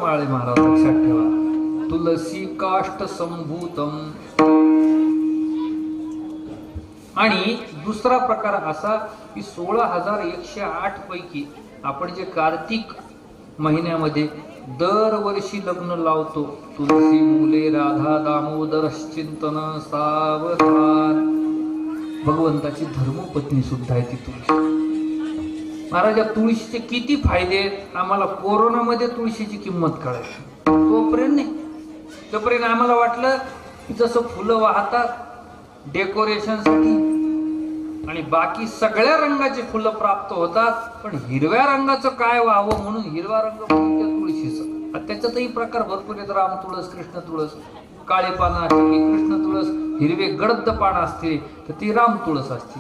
माळे महाराज लक्षात ठेवा. तुलसी काष्ट संभूतम. आणि दुसरा प्रकार असा की 16,108 पैकी आपण जे कार्तिक महिन्यामध्ये दरवर्षी लग्न लावतो. तुलसी मुले राधा दामोदर चिंतन सावधान. भगवंताची धर्मपत्नी सुद्धा आहे ती तुळशी. महाराज या तुळशीचे किती फायदे. आम्हाला कोरोनामध्ये तुळशीची किंमत कळायची, तोपर्यंत नाही. तोपर्यंत आम्हाला वाटलं की जसं फुलं वाहतात डेकोरेशनसाठी आणि बाकी सगळ्या रंगाची फुलं प्राप्त होतात, पण हिरव्या रंगाचं काय व्हावं म्हणून हिरवा रंग त्या तुळशीचं. त्याच्यातही प्रकार भरपूर आहेत. राम तुळस, कृष्ण तुळस. काळे पानं असते कृष्ण तुळस, हिरवे गडद पानं असते तर ती राम तुळस असते.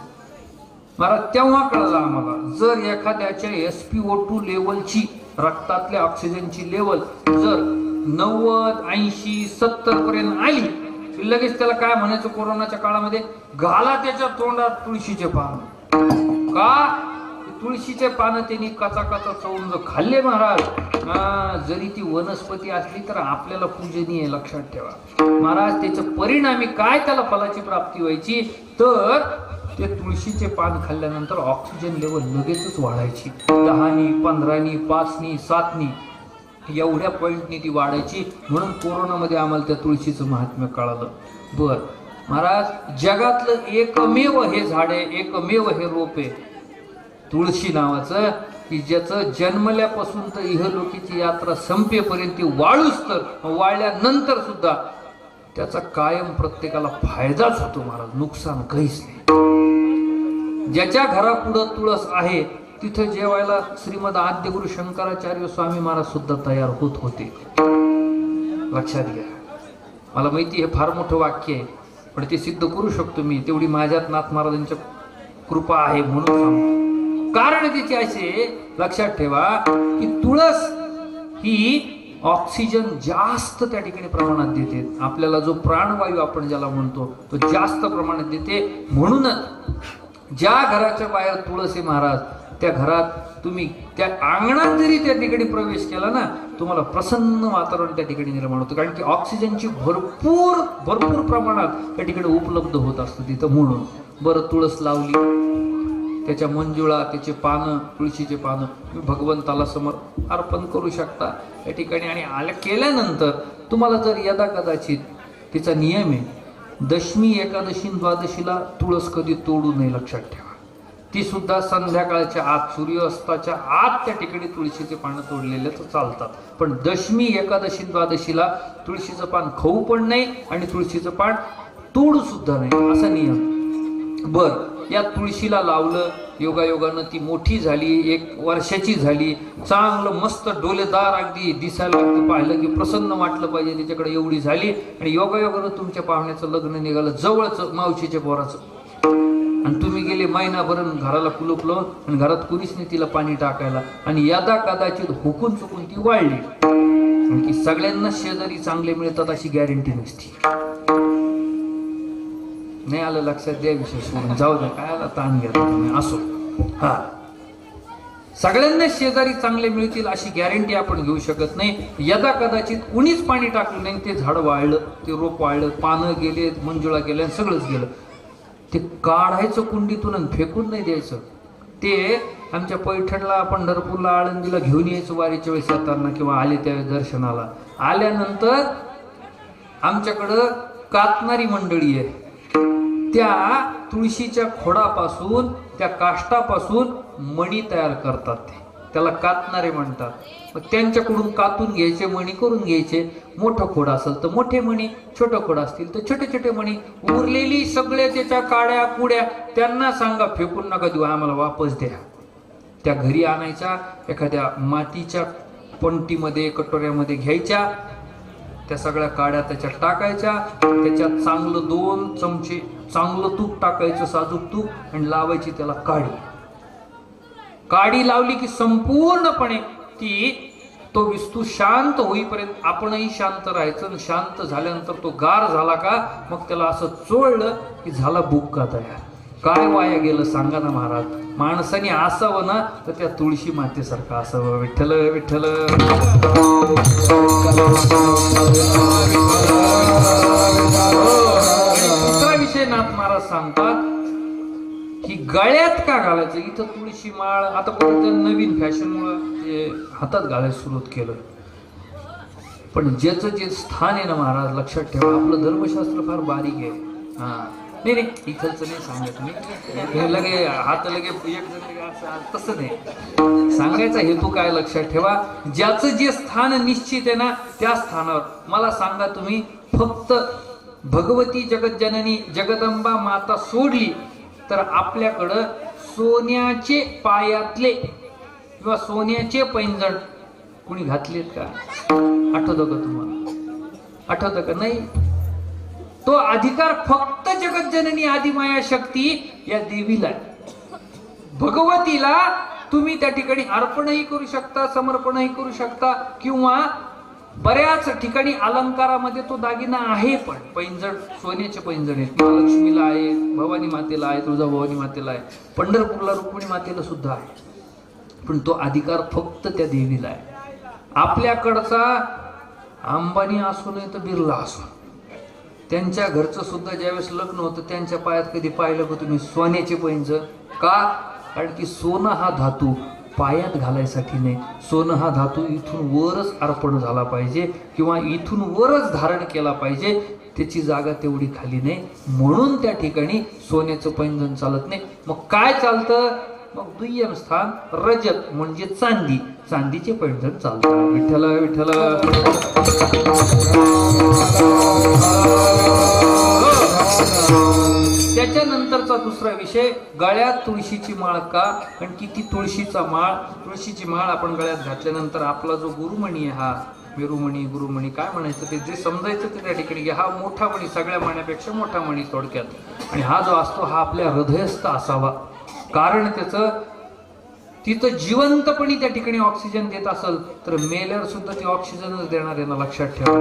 महाराज तेव्हा कळलं आम्हाला जर एखाद्याच्या SpO2 लेवलची, रक्तातल्या ऑक्सिजनची लेवल जर 90, 80, 70 पर्यंत आली, लगेच त्याला काय म्हणायचं कोरोनाच्या काळामध्ये, घाला त्याच्या तोंडात तुळशीचे पान. का? तुळशीचे पानं त्यांनी कचा चवून खाल्ले महाराज. जरी ती वनस्पती असली तर आपल्याला पूजनीय, लक्षात ठेवा महाराज. त्याच्या परिणामी काय त्याला फलाची प्राप्ती व्हायची तर ते तुळशीचे पान खाल्ल्यानंतर ऑक्सिजन लेवल लगेचच वाढायची. 10नी, 15नी, 5नी, 7नी एवढ्या पॉइंटनी ती वाढायची. म्हणून कोरोनामध्ये आम्हाला त्या तुळशीचं महात्म्य कळालं. बर महाराज, जगातलं एकमेव हे झाड आहे, एकमेव हे रोप आहे तुळशी नावाचं, की ज्याचं जन्मल्यापासून तर इहलोकीची यात्रा संपेपर्यंत ती वाळूच तर वाळल्यानंतर सुद्धा त्याचा कायम प्रत्येकाला फायदाच होतो महाराज, नुकसान काहीच नाही. ज्याच्या घरापुढं तुळस आहे तिथं जेवायला श्रीमद आद्यगुरु शंकराचार्य स्वामी महाराज सुद्धा तयार होत होते. लक्षात घ्या. मला माहिती हे फार मोठं वाक्य आहे, पण ते सिद्ध करू शकतो मी, तेवढी माझ्यात नाथ महाराजांच्या कृपा आहे म्हणून सांगतो. कारण तिचे असे, लक्षात ठेवा की तुळस ही ऑक्सिजन जास्त त्या ठिकाणी प्रमाणात देते. आपल्याला जो प्राणवायू आपण ज्याला म्हणतो तो जास्त प्रमाणात देते. म्हणूनच ज्या घराच्या बाहेर तुळस आहे महाराज, त्या घरात तुम्ही त्या अंगणात जरी त्या ठिकाणी प्रवेश केला ना, तुम्हाला प्रसन्न वातावरण त्या ठिकाणी निर्माण होतं. कारण की ऑक्सिजनची भरपूर प्रमाणात त्या ठिकाणी उपलब्ध होत असतं तिथं. म्हणून बरं तुळस लावली, त्याच्या मंजुळा, त्याचे पानं, तुळशीचे पानं तुम्ही भगवंताला समोर अर्पण करू शकता त्या ठिकाणी. आणि आल्या केल्यानंतर तुम्हाला जर यदा कदाचित, तिचा नियम आहे, दशमी, एकादशी, द्वादशीला तुळस कधी तोडू नये, लक्षात ठेवा. ती सुद्धा संध्याकाळच्या आत, सूर्यास्ताच्या आत त्या ठिकाणी तुळशीचे पानं तोडलेले तर चालतात. पण दशमी, एकादशी, द्वादशीला तुळशीचं पान खाऊ पण नाही आणि तुळशीचं पान तोडू सुद्धा नाही, असा नियम. बर, या तुळशीला लावलं, योगायोगानं ती मोठी झाली, 1 वर्षाची झाली, चांगलं मस्त डोलेदार अगदी दिसायला लागतं, पाहिलं की प्रसन्न वाटलं पाहिजे तिच्याकडे, एवढी झाली. आणि योगायोगानं तुमच्या पाहुण्याचं लग्न निघालं जवळचं, मावशीच्या पोराचं, आणि तुम्ही गेले महिनाभर घराला कुलूपलं आणि घरात कुणीच नाही तिला पाणी टाकायला, आणि यदा कदाचित हुकून चुकून ती वाळली. की सगळ्यांना शेजारी चांगले मिळतात अशी गॅरंटी नसती. नाही आलं लक्षात द्या, विषय सोडून जाऊ द्या, काय आला ताण घ्या तुम्ही. असो, हा, सगळ्यांना शेजारी चांगले मिळतील अशी गॅरंटी आपण घेऊ शकत नाही. यदा कदाचित कुणीच पाणी टाकलं नाही, ते झाड वाळलं, ते रोप वाळलं, पानं गेले, मंजुळा गेल्या, सगळंच गेलं. ते काढायचं कुंडीतून आणि फेकून नाही द्यायचं. ते आमच्या पैठणला, पंढरपूरला, आळंदीला घेऊन यायचं वारीच्या वेळेस येताना किंवा आले त्यावेळेस दर्शनाला. आल्यानंतर आमच्याकडं कातणारी मंडळी आहे, त्या तुळशीच्या खोडापासून, त्या काष्टापासून मणी तयार करतात. त्याला कातणारे म्हणतात. मग त्यांच्याकडून कातून घ्यायचे, मणी करून घ्यायचे. मोठं खोड असेल तर मोठे मणी, छोटं खोड असतील तर छोटे छोटे मणी. उरलेली सगळे त्याच्या काड्या कुड्या त्यांना सांगा फेकून नका देऊ, आम्हाला वापस द्या. त्या घरी आणायच्या, एखाद्या मातीच्या पंटीमध्ये, कटोऱ्यामध्ये घ्यायच्या, त्या सगळ्या काड्या त्याच्यात टाकायच्या, त्याच्यात चांगलं 2 चमचे चांगलं तूप टाकायचं, साजूक तूप, आणि लावायची त्याला काडी. काडी लावली की संपूर्णपणे तो विस्तू शांत होईपर्यंत आपणही शांत राहायचं. शांत झाल्यानंतर तो गार झाला का मग त्याला असं चोळलं की झाला बुक्का तयार. काय वाया गेलं सांगा ना महाराज. माणसाने असावं ना तर त्या तुळशी मातेसारखं असावं. विठ्ठल विठ्ठल. दुसरा विषय नाथ महाराज सांगतात की गळ्यात का घालायचं. इथं तुळशी माळ आता नवीन फॅशनमुळे हातात घालायला सुरुवात केलं. पण ज्याचं जे स्थान आहे ना महाराज, लक्षात ठेवा, आपलं धर्मशास्त्र फार बारीक आहे. हा नाही नाही इथलच नाही सांगत मी, हे लगे हात लगे एक जण असं तसं नाही सांगायचा हेतू काय लक्षात ठेवा. ज्याचं जे स्थान निश्चित आहे ना त्या स्थानावर मला सांगा तुम्ही, फक्त भगवती जगज्जननी जगदंबा माता सोडली तर आपल्याकडं सोन्याचे पायातले किंवा सोन्याचे पैंजण कुणी घातलेत का? आठवतं का तुम्हाला? आठवतं का? नाही. तो अधिकार फक्त जगज्जननी आदिमाया शक्ती या देवीला आहे. भगवतीला तुम्ही त्या ठिकाणी अर्पणही करू शकता, समर्पणही करू शकता, किंवा बऱ्याच ठिकाणी अलंकारामध्ये तो दागिना आहे. पण पैंजण सोन्याचे पैंजण आहेत. महालक्ष्मीला आहे, भवानी मातेला आहे, तुळजाभवानी मातेला आहे, पंढरपूरला रुक्मिणी मातेला सुद्धा आहे. पण तो अधिकार फक्त त्या देवीला आहे. आपल्याकडचा अंबानी असू नये तर बिर्ला असो, त्यांच्या घरचं सुद्धा ज्यावेळेस लग्न होतं त्यांच्या पायात कधी पाहिलं का तुम्ही सोन्याचे पैंजण? का? कारण की सोनं हा धातू पायात घालायसाठी नाही. सोनं हा धातू इथून वरच अर्पण झाला पाहिजे किंवा इथून वरच धारण केला पाहिजे. त्याची जागा तेवढी खाली नाही, म्हणून त्या ठिकाणी सोन्याचं पैंजण चालत नाही. मग काय चालतं? मग दुय्यम स्थान रजत म्हणजे चांदी, चांदीचे पैंजण चालतात. विठ्ठल विठ्ठल. त्याच्यानंतरचा दुसरा विषय, गळ्यात तुळशीची माळ का? कारण की ती तुळशीची माळ आपण गळ्यात घातल्यानंतर आपला जो गुरुमणी आहे, हा मेरुमणी गुरुमणी काय म्हणायचं ते जे समजायचं ते त्या ठिकाणी हा मोठा मणी, सगळ्या मण्यापेक्षा मोठा मणी थोडक्यात. आणि हा जो असतो हा आपल्या हृदयस्थ असावा. कारण त्याचं तिथं जिवंतपणी त्या ठिकाणी ऑक्सिजन देत असेल तर मेल्यावर सुद्धा ती ऑक्सिजनच देणार आहे ना, लक्षात ठेवा.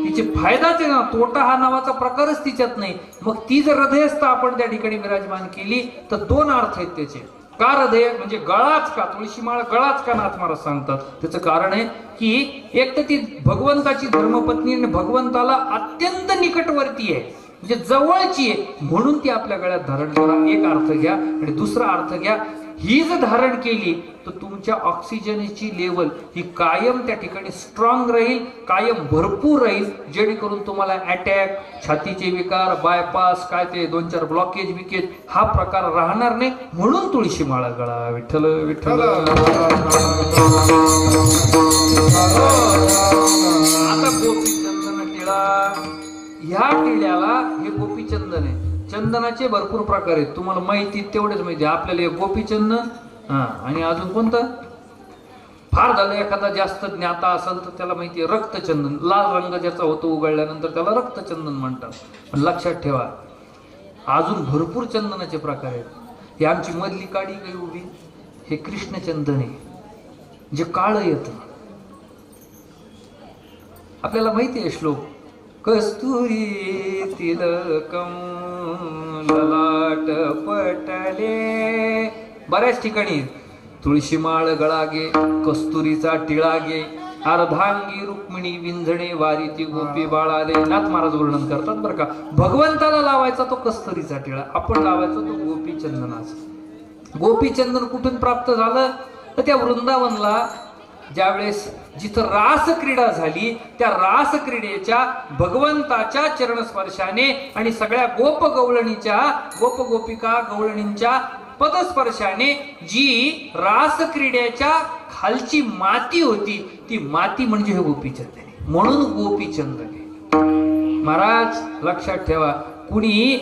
तिचे फायदाच आहे ना, तोटा हा नावाचा प्रकारच तिच्यात नाही. मग ती जर हृदयस्थ आपण त्या ठिकाणी विराजमान केली तर दोन अर्थ आहेत त्याचे. का हृदय म्हणजे गळाच का? तुळशी माळ गळाच का? नाथ महाराज सांगतात त्याचं कारण आहे की एक तर ती भगवंताची धर्मपत्नी आणि भगवंताला अत्यंत निकटवर्ती आहे, म्हणजे जवळची आहे, म्हणून ती आपल्या गळ्यात धारण करा. एक अर्थ घ्या. आणि दुसरा अर्थ घ्या, ही जर धारण केली तर तुमच्या ऑक्सिजनची लेवल ही कायम त्या ठिकाणी स्ट्रॉंग राहील, कायम भरपूर राहील, जेणेकरून तुम्हाला अटॅक, छातीचे विकार, बायपास, काय ते 2-4 ब्लॉकेज विकेज हा प्रकार राहणार नाही. म्हणून तुळशी माळा गळा. विठ्ठल विठ्ठल. आता गोपीचंदन टिळा, ह्या टिळ्याला हे गोपीचंदन आहे. चंदनाचे भरपूर प्रकार आहेत, तुम्हाला माहिती तेवढेच माहिती. आपल्याला एक गोपीचंदन आणि अजून कोणतं फार झालं एखादा जास्त ज्ञाता असेल तर त्याला माहिती आहे रक्तचंदन. लाल रंग ज्याचा होतो उघडल्यानंतर त्याला रक्तचंदन म्हणतात. पण लक्षात ठेवा अजून भरपूर चंदनाचे प्रकार आहेत. ही आमची मधली काडी काही उभी हे कृष्णचंदन आहे, जे काळं येतं. आपल्याला माहिती आहे श्लोक, कस्तुरी तिलकम ललाट पटले. बऱ्याच ठिकाणी तुळशी माळ गळा घे, कस्तुरीचा टिळा घे, अर्धांगी रुक्मिणी विंझणे वारीची गोपी बाळाले. नाथ महाराज वर्णन करतात बरं का. भगवंताला लावायचा तो कस्तुरीचा टिळा, आपण लावायचा तो गोपीचंदनाचा. गोपीचंदन कुठून प्राप्त झालं तर त्या वृंदावनला ज्यावेळेस जिथं रास क्रीडा झाली त्या रास क्रीडेच्या भगवंताच्या चरणस्पर्शाने आणि सगळ्या गोप गोपिका गवळणींच्या पदस्पर्शाने जी रास क्रीडेच्या खालची माती होती ती माती म्हणजे हे गोपीचंदन, म्हणून गोपीचंदन. महाराज लक्षात ठेवा, कुणी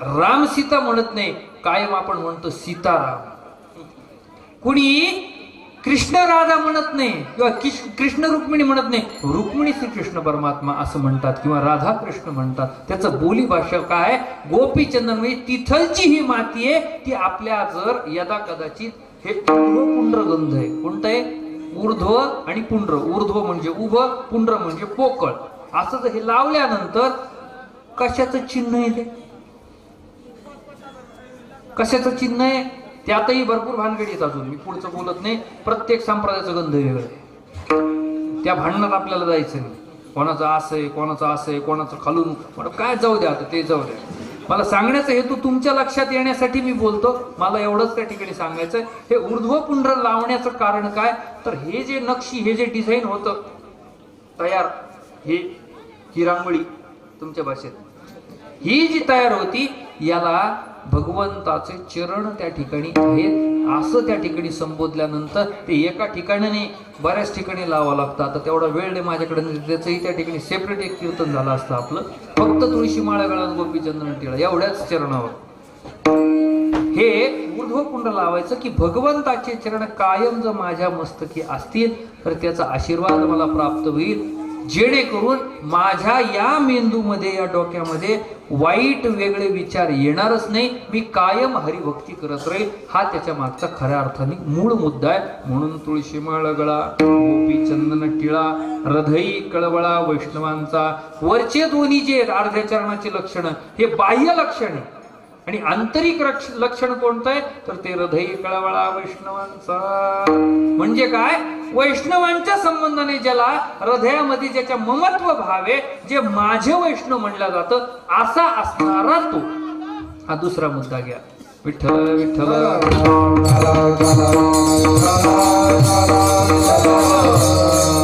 राम सीता म्हणत नाही, कायम आपण म्हणतो सीताराम. कुणी कृष्ण राधा म्हणत नाही किंवा कृष्ण रुक्मिणी म्हणत नाही, रुक्मिणी श्रीकृष्ण परमात्मा असं म्हणतात किंवा राधा कृष्ण म्हणतात. त्याचं बोली भाषा काय? गोपीचंदन. म्हणजे तिथलची ही माती आहे ती आपल्या जर यदा कदाचित हे पुंड्रगंध आहे. कोणतं आहे? ऊर्ध्व आणि पुंड्र. ऊर्ध्व म्हणजे उभं, पुंड्र म्हणजे पोकळ. असं जर हे लावल्यानंतर कशाचं चिन्ह आहे ते? कशाचं चिन्ह आहे त्यातही भरपूर भानगडीत. अजून मी पुढचं बोलत नाही, प्रत्येक संप्रदायाचं गंध वेगळं आहे. त्या भांडणात आपल्याला जायचं नाही. कोणाचं असं आहे, कोणाचं असं आहे, कोणाचं खालून काय, जाऊ द्या आता ते जाऊ द्या. मला सांगण्याचा हेतू तुमच्या लक्षात येण्यासाठी मी बोलतो. मला एवढंच त्या ठिकाणी सांगायचं, हे ऊर्ध्वपुंड्र लावण्याचं कारण काय, तर हे जे नक्षी, हे जे डिझाईन होतं तयार, ही रांगोळी तुमच्या भाषेत, ही जी तयार होती, याला भगवंताचे चरण त्या ठिकाणी आहेत असं त्या ठिकाणी संबोधल्यानंतर ते एका ठिकाणी बऱ्याच ठिकाणी लावावं लागतं. आता तेवढा वेळ नाही माझ्याकडे, त्याचंही त्या ठिकाणी सेपरेट एक कीर्तन झालं असतं आपलं. फक्त तुळशी माळा गळ्यात गोपी चंदन टिळा एवढ्याच चरणावर हे ऊर्ध्वपुंड लावायचं की भगवंताचे चरण कायम जर माझ्या मस्तकी असतील तर त्याचा आशीर्वाद मला प्राप्त होईल, जेणेकरून माझ्या या मेंदूमध्ये, या डोक्यामध्ये वाईट वेगळे विचार येणारच नाही. मी कायम हरिभक्ती करत राहील. हा त्याच्या मागचा खऱ्या अर्थाने मूळ मुद्दा आहे. म्हणून तुळशी माळ गळा, गोपी चंदन टिळा, हृदयी कळवळा वैष्णवांचा. वरचे दोन्ही जे आहेत अर्ध्या चरणाचे लक्षण, हे बाह्य लक्षण आहे. आणि आंतरिक लक्षण कोणतं आहे तर ते हृदयी कळवळा वैष्णवांचा. म्हणजे काय, वैष्णवांच्या संबंधाने ज्याला हृदयामध्ये ज्याच्या ममत्व भाव आहे, जे माझे वैष्णव म्हणलं जातं, असा असणारा तो. हा दुसरा मुद्दा घ्या. विठ्ठल विठ्ठल.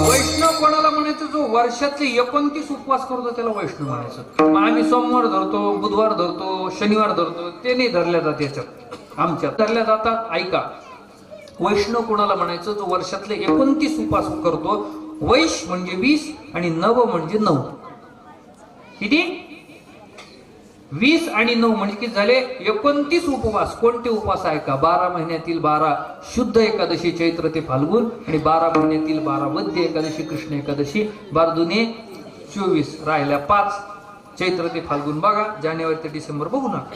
वैष्णव कोणाला म्हणायचं, जो वर्षातले 29 उपवास करतो त्याला वैष्णव म्हणायचं. मग आम्ही सोमवार धरतो, बुधवार धरतो, शनिवार धरतो, ते नाही धरल्या जात. याच्यात आमच्यात धरल्या जातात. ऐका, वैष्णव कोणाला म्हणायचं, जो वर्षातले 29 उपवास करतो. वैश म्हणजे 20 आणि नव म्हणजे 9. किती? 20 आणि 9 म्हणजे किती झाले? 29 उपवास. कोणते उपवास आहे का? 12 महिन्यातील 12 शुद्ध एकादशी चैत्र ते फाल्गुन, आणि 12 महिन्यातील 12 वद्य एकादशी कृष्ण एकादशी. 12 दुने 24, राहिल्या 5 चैत्र ते फाल्गुन. बघा, जानेवारी ते डिसेंबर बघू नका.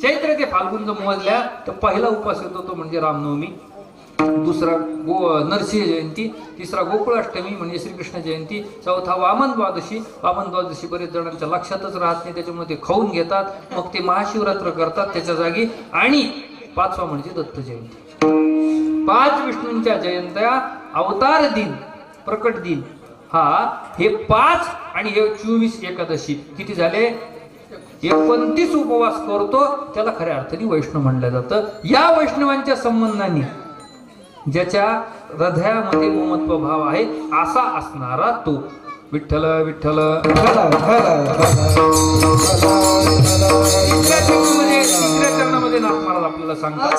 चैत्र ते फाल्गुन जर मोजल्या तर पहिला उपवास येतो तो म्हणजे रामनवमी, दुसरा नरसिंह जयंती, तिसरा गोकुळाष्टमी म्हणजे श्रीकृष्ण जयंती, चौथा वामन द्वादशी. वामन द्वादशी बरेच जणांच्या लक्षातच राहत नाही, त्याच्यामुळे ते खाऊन घेतात, मग ते महाशिवरात्र करतात त्याच्या जागी. आणि 5वा म्हणजे दत्त जयंती. 5 विष्णूंच्या जयंत्या, अवतार दिन, प्रकट दिन, हे 5 आणि हे 24 एकादशी. किती झाले? 29 उपवास करतो त्याला खऱ्या अर्थाने वैष्णव म्हणलं जातं. या वैष्णवांच्या संबंधाने ज्याच्या हृदयामध्ये ममत्व भाव आहे असा असणारा तो. विठ्ठल विठ्ठल. तिसऱ्या चरणामध्ये नाथ महाराज आपल्याला सांगतात,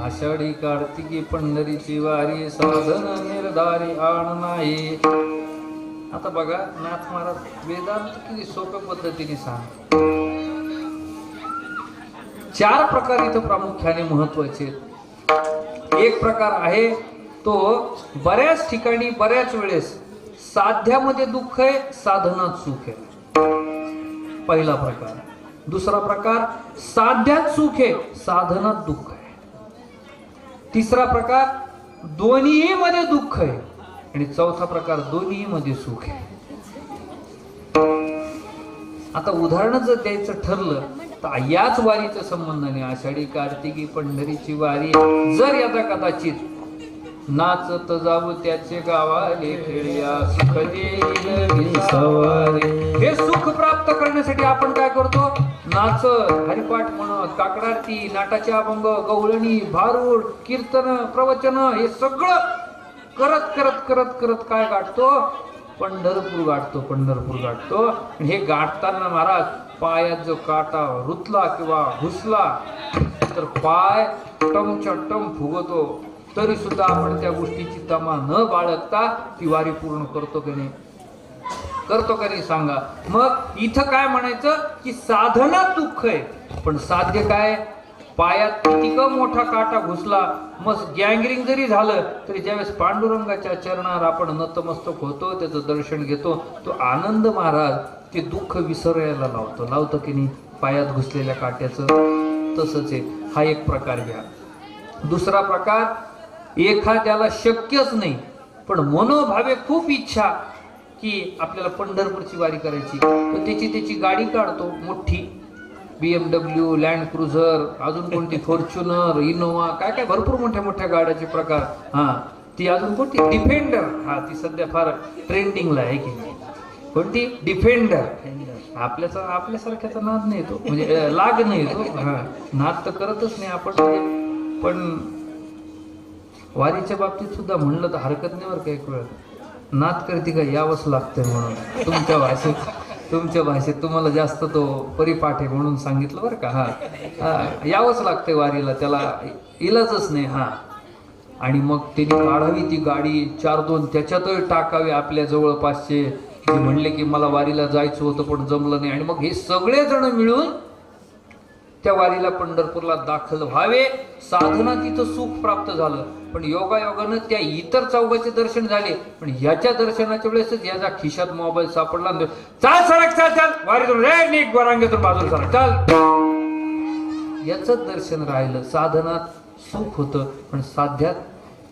आषाढी कार्तिकी पंढरीची वारी साधन निर्धारी आण नाही. आता बघा नाथ महाराज वेदांत किती सोप्या पद्धतीने सांग. 4 प्रकार इथं प्रामुख्याने महत्वाचे. एक प्रकार आहे तो बऱ्याच ठिकाणी बऱ्याच वेळेस साध्यामध्ये दुःख आहे, साधनात सुख आहे. पहिला प्रकार. दुसरा प्रकार साध्यात सुख आहे, साधनात दुःख आहे. तिसरा प्रकार दोन्ही मध्ये दुःख आहे आणि चौथा प्रकार दोन्ही मध्ये सुख आहे. आता उदाहरण जर द्यायचं ठरलं तर याच वारीच्या संबंधाने आषाढी कार्तिकी पंढरीची वारी जर यदा कदाचित नाचत जाऊ त्याचे गावाले खेळ्या सुख देईल सवारी. हे सुख प्राप्त करण्यासाठी आपण काय करतो? नाच, हरिपाठ म्हणत, काकडारती, नाटाचे अभंग, गवळणी, भारूड, कीर्तन, प्रवचन हे सगळं करत करत करत करत काय गाठतो? पंढरपूर गाठतो. पंढरपूर गाठतो. हे गाठताना महाराज पायात जो काटा रुतला किंवा घुसला तर पाय टमच्या टम फुगतो, तरी सुद्धा आपण त्या गोष्टीची तमा न बाळगता ती वारी पूर्ण करतो की नाही? करतो का नाही सांगा? मग इथं काय म्हणायचं की साधनात दुःख आहे पण साध्य काय? पायात किती का मोठा काटा घुसला, मग गँगरिंग जरी झालं तरी ज्यावेळेस पांडुरंगाच्या चरणावर आपण नतमस्तक होतो, त्याचं दर्शन घेतो, तो आनंद महाराज ते दुःख विसरायला लावतो की नाही? पायात घुसलेल्या काट्याचं तसंच आहे. हा एक प्रकार घ्या. दुसरा प्रकार, एखाद्याला शक्यच नाही पण मनोभावे खूप इच्छा की आपल्याला पंढरपूरची वारी करायची, तर त्याची गाडी काढतो मोठी, BMW, लँड क्रुझर, अजून कोणती फॉर्च्युनर, इनोवा, काय काय भरपूर मोठ्या मोठ्या गाड्याचे प्रकार. ती अजून कोणती डिफेंडर, ती सध्या फार ट्रेंडिंगला आहे की नाही? कोणती डिफेंडर. आपल्यासारख्याचा नाद नाही तो, म्हणजे लाग नाही तो. नाद तर करतच नाही आपण. पण वारीच्या बाबतीत सुद्धा म्हणलं तर हरकत नाही बरं का. एक वेळ नाद करते का यावंच लागतंय म्हणून तुमच्या भाषेत तुम्हाला जास्त तो परिपाठ आहे म्हणून सांगितलं बरं का. यावंच लागतंय वारीला, त्याला इलाजच नाही. आणि मग त्यांनी काढावी ती गाडी 4-2 त्याच्यातही टाकावे आपल्या जवळपासचे, ते म्हणले की मला वारीला जायचं होतं पण जमलं नाही. आणि मग हे सगळे जण मिळून त्या वारीला पंढरपूरला दाखल व्हावे. साधना तिथं सुख प्राप्त झालं पण योगायोगानं त्या इतर चौघाचे दर्शन झाले. पण ह्याच्या दर्शनाच्या वेळेसच याचा खिशात मोबाईल सापडला. चाल सरक, चाल वारीतून रे निघ, वरांगेतून बाजूला सरक, चाल. याच दर्शन राहिलं. साधनात सुख होतं पण साध्यात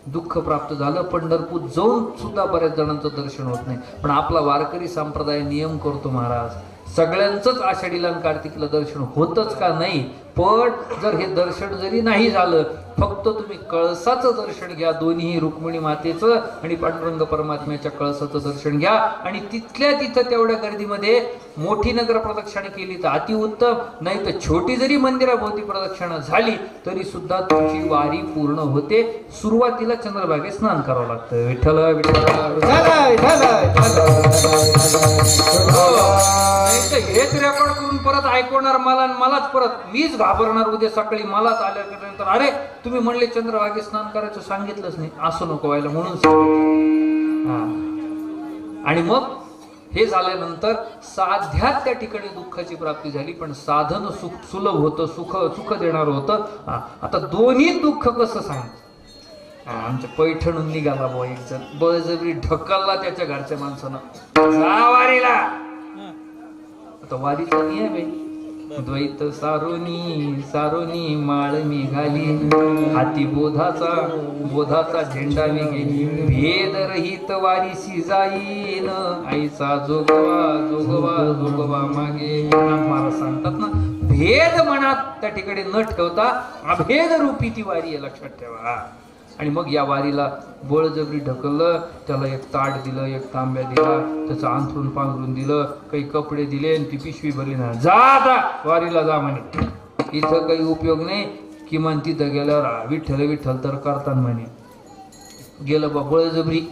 दुःख प्राप्त झालं. पंढरपूर जाऊन सुद्धा बऱ्याच जणांचं दर्शन होत नाही. पण आपला वारकरी संप्रदाय नियम करतो महाराज, सगळ्यांचंच आषाढीला आणि कार्तिकीला दर्शन होतच का नाही. पण जर हे दर्शन जरी नाही झालं, फक्त तुम्ही कळसाचं दर्शन घ्या, दोन्ही रुक्मिणी मातेचं आणि पांडुरंग परमात्म्याच्या कळसाचं दर्शन घ्या. आणि तिथल्या तिथं तेवढ्या गर्दीमध्ये मोठी नगर प्रदक्षिणा केली तर अतिउत्तम, नाही तर छोटी जरी मंदिराभोवती प्रदक्षिणा झाली तरी सुद्धा तुमची वारी पूर्ण होते. सुरुवातीला चंद्रभागे स्नान करावं लागतं. विठ्ठल हेच रेकॉर्ड करून परत ऐकवणार मलाच परत मीच घाबरणार उद्या सकाळी मलाच आल्यानंतर, अरे तुम्ही म्हणले चंद्रभागे स्नान करायचं सांगितलंच नाही, असं नको व्हायला म्हणून. आणि मग हे झाल्यानंतर साध्यात त्या ठिकाणी दुःखाची प्राप्ती झाली पण साधन सुख सुलभ होतं, सुख देणार होतं. आता दोन्ही दुःख कसं सांगायचं? आमच्या पैठणून निघाला बुवा एक जण, बळजबरी ढकलला त्याच्या घरच्या माणसानं, जा वारीला. आता वारीचा नियम आहे, द्वैत सारोनी सारोनी माळ मी घालीन, हाती बोधाचा झेंडा मी घेईन, भेद रहित वारीसी जाईन, आईचा जोगवा मागे. महाराज सांगतात ना, भेद मनात त्या ठिकाणी न ठेवता अभेद रूपी ती वारी आहे, लक्षात ठेवा. आणि मग या वारीला बळजबरी ढकललं, त्याला एक ताट दिलं, एक तांब्या दिला, त्याचं अंथरून पांघरून दिलं, काही कपडे दिले आणि ती पिशवी भरली ना, जा आता वारीला जा म्हणे. इथं काही उपयोग नाही, किमान तिथं गेल्यावर विठ्ठल तर करतात म्हणे. गेलं बा बळजबरी.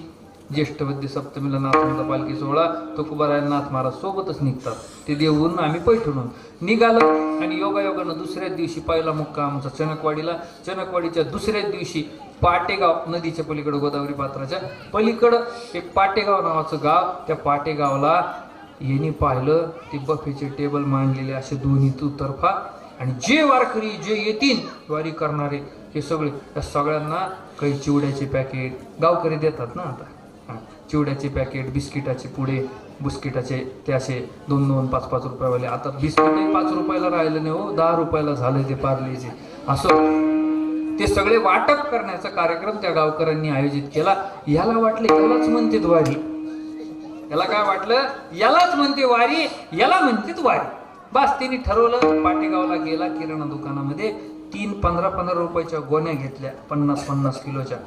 ज्येष्ठ वद्य सप्तमीला नाथांचा पालखी सोहळा तुकोबारायनाथ महाराज सोबतच निघतात. ते देऊन आम्ही पैठणून निघालो आणि योगायोगानं दुसऱ्याच दिवशी पहिला मुक्काम आमचा चनकवाडीच्या दुसऱ्याच दिवशी पाटेगाव, नदीच्या पलीकडं गोदावरी पात्राच्या पलीकडं एक पाटेगाव नावाचं गाव. त्या पाटेगावला यांनी पाहिलं ते बफेचे टेबल मांडलेले असे दोन्ही दुतर्फा, आणि जे वारकरी जे येतील वारी करणारे हे सगळे, त्या सगळ्यांना काही चिवड्याचे पॅकेट गावकरी देतात ना आता, चिवड्याचे पॅकेट, बिस्किटाचे पुडे, बिस्किटाचे ते असे 2-2, 5-5 रुपयावाले. आता बिस्किट 5 रुपयाला राहिलं नाही हो, 10 रुपयाला झालं ते पार्लेचे. असं ते सगळे वाटप करण्याचा कार्यक्रम त्या गावकऱ्यांनी आयोजित केला. याला वाटलं यालाच म्हणते वारी, याला काय वाटलं, यालाच म्हणते वारी, याला म्हणते वारी. बस त्यांनी ठरवलं. पाटेगावला गेला, किराणा दुकानामध्ये 15 रुपयाच्या गोण्या घेतल्या, 50 किलोच्या,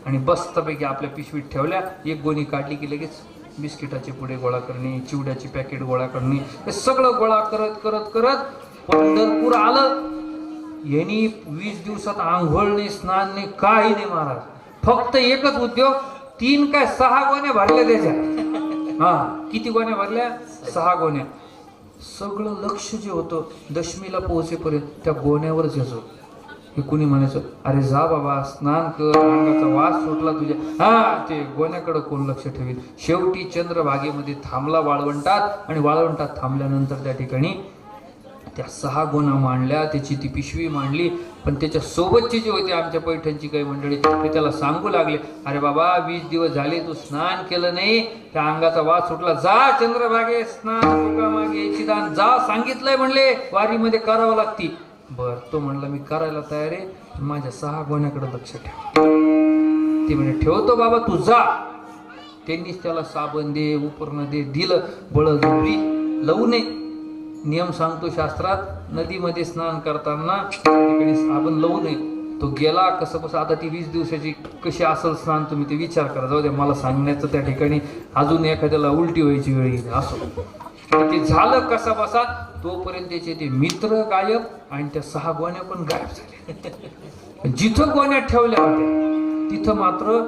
आणि बस्तपैकी आपल्या पिशवीत ठेवल्या. एक गोणी काढली की लगेच बिस्किटाचे पुडे गोळा करणे, चिवड्याची पॅकेट गोळा करणे, हे सगळं गोळा करत पंढरपूर आलं. यांनी 20 दिवसात आंघोळ नाही, स्नान नाही, काही नाही महाराज. फक्त एकच उद्योग, 3 काय 6 गोण्या भरल्या त्याच्या. किती गोण्या भरल्या? 6 गोण्या. सगळं लक्ष जे होतं दशमीला पोहोचेपर्यंत त्या गोण्यावरच यायचं. हे कुणी म्हणायचं, अरे जा बाबा स्नान कर, अंगाचा वास सुटला तुझ्या. ते गोण्याकडे कोण लक्ष ठेवेल. शेवटी चंद्रभागेमध्ये थांबला वाळवंटात, आणि वाळवंटात थांबल्यानंतर त्या ठिकाणी त्या 6 गोण्या मांडल्या, त्याची ती पिशवी मांडली. पण त्याच्या सोबतचे जे होते आमच्या पैठणची काही मंडळी, ते त्याला सांगू लागले, अरे बाबा 20 दिवस झाले तू स्नान केलं नाही, त्या अंगाचा वास सुटला, जा चंद्रभागे स्नान तुका मागे याची दान, जा सांगितलंय म्हणले वारीमध्ये करावं लागती. बर, तो म्हणला मी करायला तयार आहे, माझ्या 6 गोण्याकडे लक्ष ठेव. ते म्हणे ठेवतो बाबा, तू जा. त्यांनीच त्याला साबण दे, उपरण दे दिलं. बळजबरी लावू नये. नियम सांगतो शास्त्रात, नदीमध्ये स्नान करताना ठिकाणी साबण लावू नये. तो गेला कसं आता ती 20 दिवसाची कशी असेल स्नान, तुम्ही ते विचार करा. जाऊ द्या, मला सांगण्याचं त्या ठिकाणी अजून एखाद्याला उलटी व्हायची वेळ येईल. असो ते झालं कसा बसा, तोपर्यंत त्याचे ते मित्र गायब आणि त्या 6 गोण्या पण गायब झाल्या. जिथं गोण्या ठेवल्या होत्या तिथं मात्र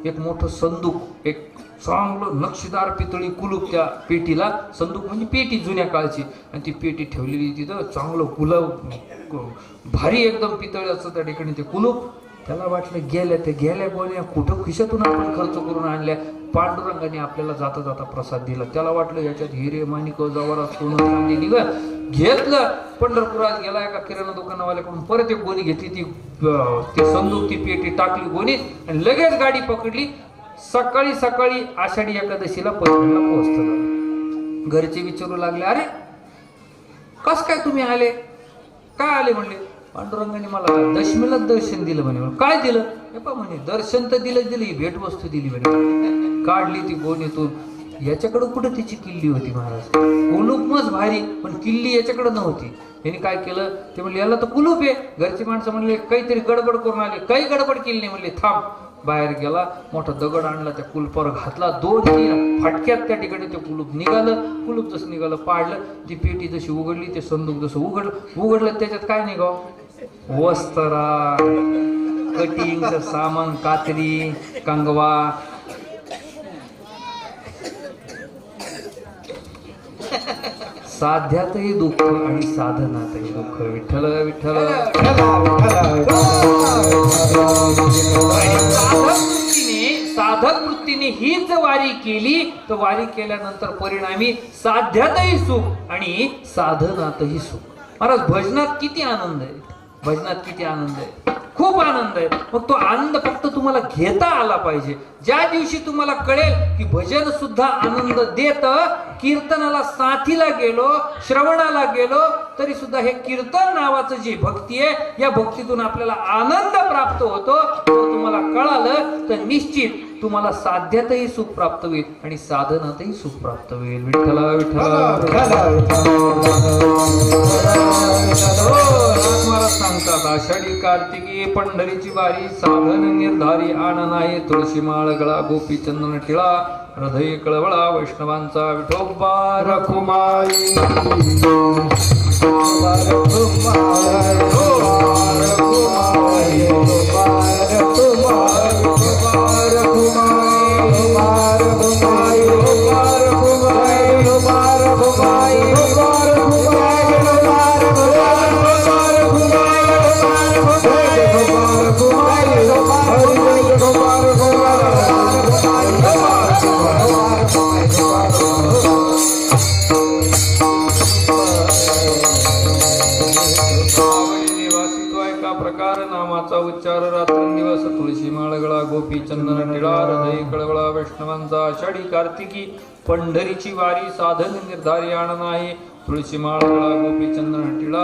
एक मोठं संदूक, एक चांगलं नक्षीदार पितळी कुलूप त्या पेटीला, संदूक म्हणजे पेटी जुन्या काळची, आणि ती पेटी ठेवलेली तिथं. चांगलं कुलूप भारी एकदम पितळ्याचं त्या ठिकाणी ते कुलूप. त्याला वाटलं गेल्या गोण्या कुठं खिशातून आपण खर्च करून आणल्या. पांडुरंगाने आपल्याला जाता जाता प्रसाद दिला. त्याला वाटलं याच्यात हिरे माणिक जवाहरात सोनं चांदी निघाल. घेतलं. पंढरपुरात गेला एका किराणा दुकानावाल्याकडून परत एक गोणी घेतली, ती संदूक ती पेटी टाकली गोणीत आणि लगेच गाडी पकडली. सकाळी आषाढी एकादशीला पैठणला पोहोचतो. घरचे विचारू लागले, अरे कस काय तुम्ही आले, काय आले म्हणले. पांडुरंगाने मला दशमीला दर्शन दिलं म्हणे. काय दिलं हे पा म्हणे, दर्शन तर दिलं, ही भेटवस्तू दिली म्हणे. काढली ती गोणीतून. याच्याकडे कुठं तिची किल्ली होती महाराज. कुलूपच भारी, पण किल्ली याच्याकडे नव्हती. यांनी काय केलं, ते म्हणले याला तर कुलूप आहे. घरची माणसं म्हणले काहीतरी गडबड करून आले. काही गडबड केली नाही म्हणले. थांब. बाहेर गेला, मोठा दगड आणला, त्या कुलपावर घातला. 2-3 फटक्यात त्या ठिकाणी ते कुलूप निघालं. कुलूप जसं निघालं पाडलं. ती पेटी जशी उघडली, ते संदूक जसं उघडलं त्याच्यात काय निघाव, वस्त्रा, कटिंगचं सामान, कात्री, कंगवा. साध्यातही दुःख आणि साधनातही दुःख. विठ्ठल विठ्ठल. साधक वृत्तीने हीच वारी केली तर वारी केल्यानंतर परिणामी साध्यातही सुख आणि साधनातही सुख. महाराज भजनात किती आनंद आहे, भजनात किती आनंद आहे. खूप खूप आनंद आहे. मग तो आनंद फक्त तुम्हाला घेता आला पाहिजे. ज्या दिवशी तुम्हाला कळेल की भजन सुद्धा आनंद देत, कीर्तनाला साथीला गेलो, श्रवणाला गेलो तरी सुद्धा हे कीर्तन नावाचं जी भक्ती आहे, या भक्तीतून आपल्याला आनंद प्राप्त होतो. जर तुम्हाला कळालं तर निश्चित तुम्हाला साध्यातही सुख प्राप्त होईल आणि साधनातही सुख प्राप्त होईल. विठ्ठला विठ्ठला महाराज सांगतात, आषाढी कार्तिकी पंढरीची वारी, साधन निर्धारी आण नाही, तुळशी माळ गळा गोपी चंदन टिळा, हृदय कळवळा वैष्णवांचा विठोबा रखुमाई. नामाचा उच्चार रात्रंदिवस, तुळशी माळगळा गोपी चंदन टिळा, हृदय कळवळा वैष्णवांचा. आषाढी कार्तिकी पंढरीची वारी, साधन निर्धारी आण नाही, तुळशी माळगळा गोपी चंदन टिळा.